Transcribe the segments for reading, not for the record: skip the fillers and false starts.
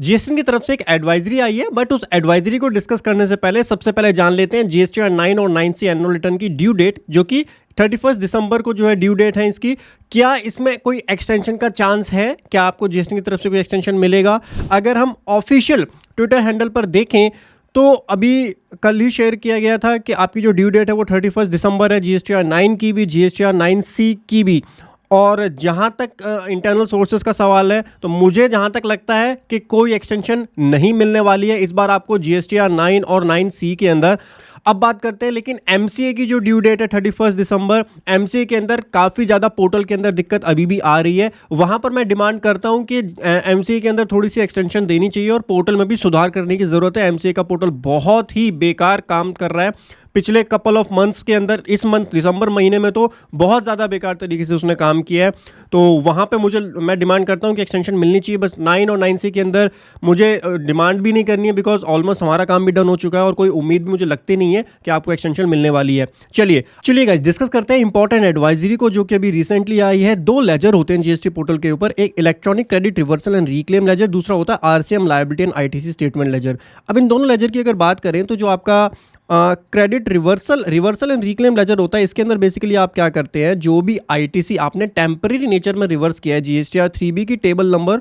GST की तरफ से एक एडवाइजरी आई है, बट उस एडवाइजरी को डिस्कस करने से पहले सबसे पहले जान लेते हैं जीएसटी 9 और 9C एनुअल रिटर्न की ड्यू डेट, जो कि 31 दिसंबर को जो है ड्यू डेट है इसकी। क्या इसमें कोई एक्सटेंशन का चांस है? क्या आपको जीएसटी की तरफ से कोई एक्सटेंशन मिलेगा? अगर हम ऑफिशियल ट्विटर हैंडल पर देखें तो अभी कल ही शेयर किया गया था कि आपकी जो ड्यू डेट है वो 31 दिसंबर है, जीएसटी 9 की भी, जीएसटी 9C की भी। और जहाँ तक इंटरनल सोर्सेज का सवाल है तो मुझे जहाँ तक लगता है कि कोई एक्सटेंशन नहीं मिलने वाली है इस बार आपको जीएसटीआर 9 और 9C के अंदर। अब बात करते हैं लेकिन एमसीए की जो ड्यू डेट है 31 दिसंबर, एमसीए के अंदर काफ़ी ज़्यादा पोर्टल के अंदर दिक्कत अभी भी आ रही है। वहाँ पर मैं डिमांड करता हूँ कि एमसीए के अंदर थोड़ी सी एक्सटेंशन देनी चाहिए और पोर्टल में भी सुधार करने की ज़रूरत है। एमसीए का पोर्टल बहुत ही बेकार काम कर रहा है पिछले कपल ऑफ मंथ्स के अंदर। इस मंथ दिसंबर महीने में तो बहुत ज़्यादा बेकार तरीके से उसने काम किया है, तो वहाँ पे मैं डिमांड करता हूँ कि एक्सटेंशन मिलनी चाहिए। बस 9 और 9C के अंदर मुझे डिमांड भी नहीं करनी है, बिकॉज ऑलमोस्ट हमारा काम भी डन हो चुका है और कोई उम्मीद भी मुझे लगती नहीं है कि आपको एक्सटेंशन मिलने वाली है। चलिए गाइस, डिस्कस करते हैं इंपॉर्टेंट एडवाइजरी को जो कि अभी रिसेंटली आई है। 2 लेजर होते हैं जीएसटी पोर्टल के ऊपर, एक electronic credit reversal and reclaim ledger, दूसरा होता है RCM liability and ITC statement ledger. अब इन दोनों लेजर की अगर बात करें तो जो आपका credit reversal and reclaim ledger होता है, इसके अंदर बेसिकली आप क्या करते हैं, जो भी आईटीसी आपने टेम्पररी नेचर में रिवर्स किया है, जीएसटीआर 3B की टेबल नंबर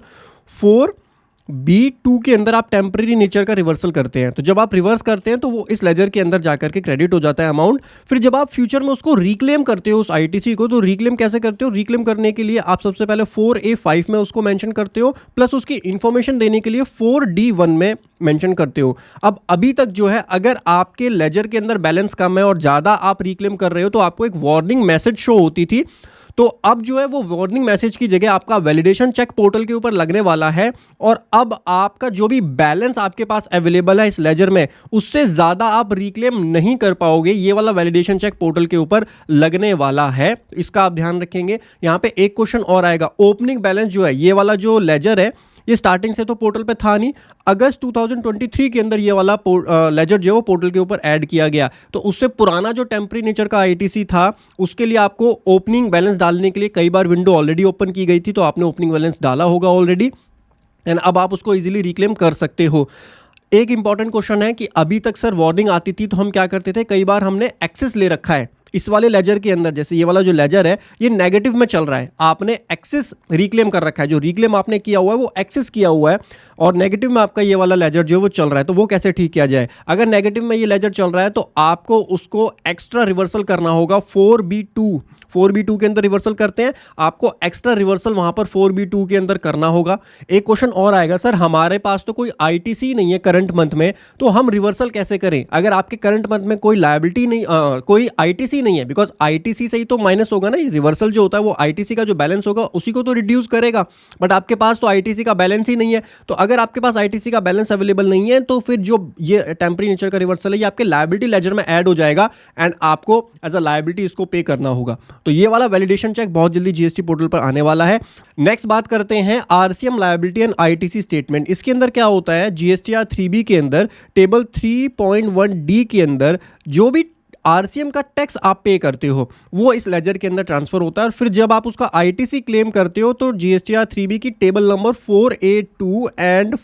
4B2 के अंदर आप टेम्पररी नेचर का रिवर्सल करते हैं। तो जब आप रिवर्स करते हैं तो वो इस लेजर के अंदर जाकर के क्रेडिट हो जाता है अमाउंट। फिर जब आप फ्यूचर में उसको रिक्लेम करते हो उस आईटीसी को, तो रिक्लेम कैसे करते हो? रिक्लेम करने के लिए आप सबसे पहले 4A5 में उसको मेंशन करते हो, प्लस उसकी इंफॉर्मेशन देने के लिए 4D1 में मेंशन करते हो। अब अभी तक जो है, अगर आपके लेजर के अंदर बैलेंस कम है और ज़्यादा आप रिक्लेम कर रहे हो तो आपको एक वार्निंग मैसेज शो होती थी। तो अब जो है वो वार्निंग मैसेज की जगह आपका वैलिडेशन चेक पोर्टल के ऊपर लगने वाला है, और अब आपका जो भी बैलेंस आपके पास अवेलेबल है इस लेजर में, उससे ज़्यादा आप रिक्लेम नहीं कर पाओगे। ये वाला वैलिडेशन चेक पोर्टल के ऊपर लगने वाला है, इसका आप ध्यान रखेंगे। यहाँ पे एक क्वेश्चन और आएगा, ओपनिंग बैलेंस जो है, ये वाला जो लेजर है ये स्टार्टिंग से तो पोर्टल पे था नहीं, अगस्त 2023 के अंदर ये वाला लेजर जो है वो पोर्टल के ऊपर ऐड किया गया। तो उससे पुराना जो टेम्पररी नेचर का आईटीसी था उसके लिए आपको ओपनिंग बैलेंस डालने के लिए कई बार विंडो ऑलरेडी ओपन की गई थी, तो आपने ओपनिंग बैलेंस डाला होगा ऑलरेडी, एंड अब आप उसको इजीली रिक्लेम कर सकते हो। एक इंपॉर्टेंट क्वेश्चन है कि अभी तक सर वार्निंग आती थी तो हम क्या करते थे, कई बार हमने एक्सेस ले रखा है इस वाले लेजर के अंदर, जैसे ये वाला जो लेजर है ये नेगेटिव में चल रहा है, आपने एक्सेस रिक्लेम कर रखा है, जो रिक्लेम आपने किया हुआ है वो एक्सेस किया हुआ है, और नेगेटिव में आपका ये वाला लेजर जो है वो चल रहा है। तो वो कैसे ठीक किया जाए? अगर नेगेटिव में ये लेजर चल रहा है तो आपको उसको एक्स्ट्रा रिवर्सल करना होगा 4B2 के अंदर रिवर्सल करते हैं, आपको एक्स्ट्रा रिवर्सल वहां पर 4B2 के अंदर करना होगा। एक क्वेश्चन और आएगा, सर हमारे पास तो कोई आईटीसी नहीं है करंट मंथ में, तो हम रिवर्सल कैसे करें? अगर आपके करंट मंथ में कोई लायबिलिटी नहीं, कोई आईटीसी नहीं है, बिकॉज आईटीसी से ही तो माइनस होगा ना, रिवर्सल जो होता है वो आईटीसी का जो बैलेंस होगा उसी को तो रिड्यूस करेगा, बट आपके पास तो आईटीसी का बैलेंस ही नहीं है। तो अगर आपके पास आईटीसी का बैलेंस अवेलेबल नहीं है तो फिर जो ये टेम्पररी नेचर का रिवर्सल है ये आपके लायबिलिटी लेजर में ऐड हो जाएगा, एंड आपको एज अ लायबिलिटी इसको पे करना होगा। तो ये वाला वैलिडेशन चेक बहुत जल्दी जीएसटी पोर्टल पर आने वाला है। नेक्स्ट बात करते हैं RCM liability and ITC statement. इसके अंदर क्या होता है, जीएसटीआर 3B के अंदर टेबल 3.1D के अंदर जो भी आरसीएम का टैक्स आप पे करते हो वो इस लेजर के अंदर ट्रांसफर होता है, और फिर जब आप उसका आईटीसी क्लेम करते हो तो जीएसटीआर 3B की table number 4A2 and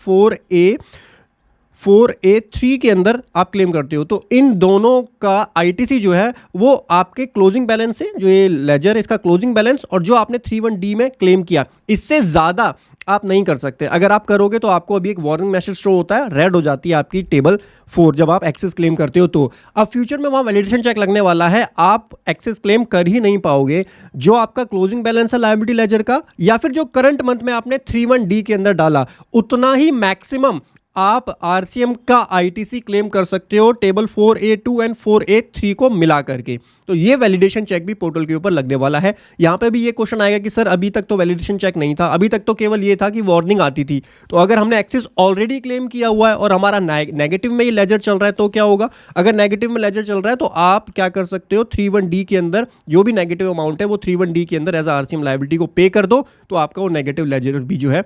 4A3 के अंदर आप क्लेम करते हो। तो इन दोनों का आईटीसी जो है वो आपके क्लोजिंग बैलेंस से, जो ये लेजर है इसका क्लोजिंग बैलेंस, और जो आपने 3.1D में क्लेम किया, इससे ज़्यादा आप नहीं कर सकते। अगर आप करोगे तो आपको अभी एक वार्निंग मैसेज शो होता है, रेड हो जाती है आपकी टेबल 4 जब आप एक्सेस क्लेम करते हो। तो अब फ्यूचर में वहाँ वैलिडेशन चेक लगने वाला है, आप एक्सेस क्लेम कर ही नहीं पाओगे। जो आपका क्लोजिंग बैलेंस है लायबिलिटी लेजर का, या फिर जो करंट मंथ में आपने 3.1D के अंदर डाला, उतना ही मैक्सिमम आप आरसीएम का आईटीसी क्लेम कर सकते हो टेबल 4A2 एंड 4A3 को मिला करके। तो ये वैलिडेशन चेक भी पोर्टल के ऊपर लगने वाला है। यहाँ पे भी ये क्वेश्चन आएगा कि सर अभी तक तो वैलिडेशन चेक नहीं था, अभी तक तो केवल ये था कि वार्निंग आती थी। तो अगर हमने एक्सेस ऑलरेडी क्लेम किया हुआ है और हमारा नेगेटिव में ये लेजर चल रहा है तो क्या होगा? अगर नेगेटिव में लेजर चल रहा है तो आप क्या कर सकते हो, 3.1D के अंदर जो भी नेगेटिव अमाउंट है वो 3.1D के अंदर एज आरसीएम लायबिलिटी को पे कर दो, तो आपका वो नेगेटिव लेजर भी जो है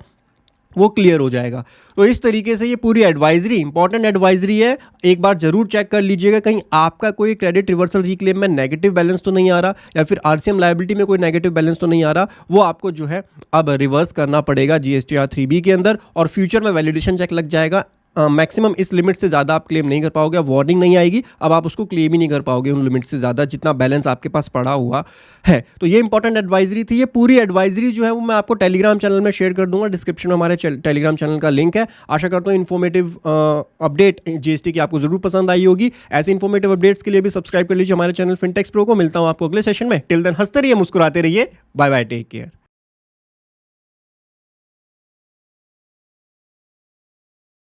वो क्लियर हो जाएगा। तो इस तरीके से ये पूरी एडवाइजरी, इंपॉर्टेंट एडवाइजरी है, एक बार जरूर चेक कर लीजिएगा कहीं आपका कोई क्रेडिट रिवर्सल रिक्लेम में नेगेटिव बैलेंस तो नहीं आ रहा, या फिर आरसीएम लायबिलिटी में कोई नेगेटिव बैलेंस तो नहीं आ रहा। वो आपको जो है अब रिवर्स करना पड़ेगा जीएसटीआर 3B के अंदर, और फ्यूचर में वैलिडेशन चेक लग जाएगा। मैक्सिमम इस लिमिट से ज़्यादा आप क्लेम नहीं कर पाओगे, वार्निंग नहीं आएगी, अब आप उसको क्लेम ही नहीं कर पाओगे उन लिमिट से ज़्यादा जितना बैलेंस आपके पास पड़ा हुआ है। तो ये इंपॉर्टेंट एडवाइजरी थी। ये पूरी एडवाइजरी जो है वो मैं आपको टेलीग्राम चैनल में शेयर कर दूंगा, डिस्क्रिप्शन में हमारे टेलीग्राम चैनल का लिंक है। आशा करता हूँ इन्फॉर्मेटिव अपडेट जीएसटी की आपको जरूर पसंद आई होगी। ऐसे इन्फॉर्मेटिव अपडेट्स के लिए भी सब्सक्राइब कर लीजिए हमारे चैनल फिनटेक्स प्रो को। मिलता हूँ आपको अगले सेशन में। टिल देन हंसते रहिए, मुस्कुराते रहिए। Bye bye, take care.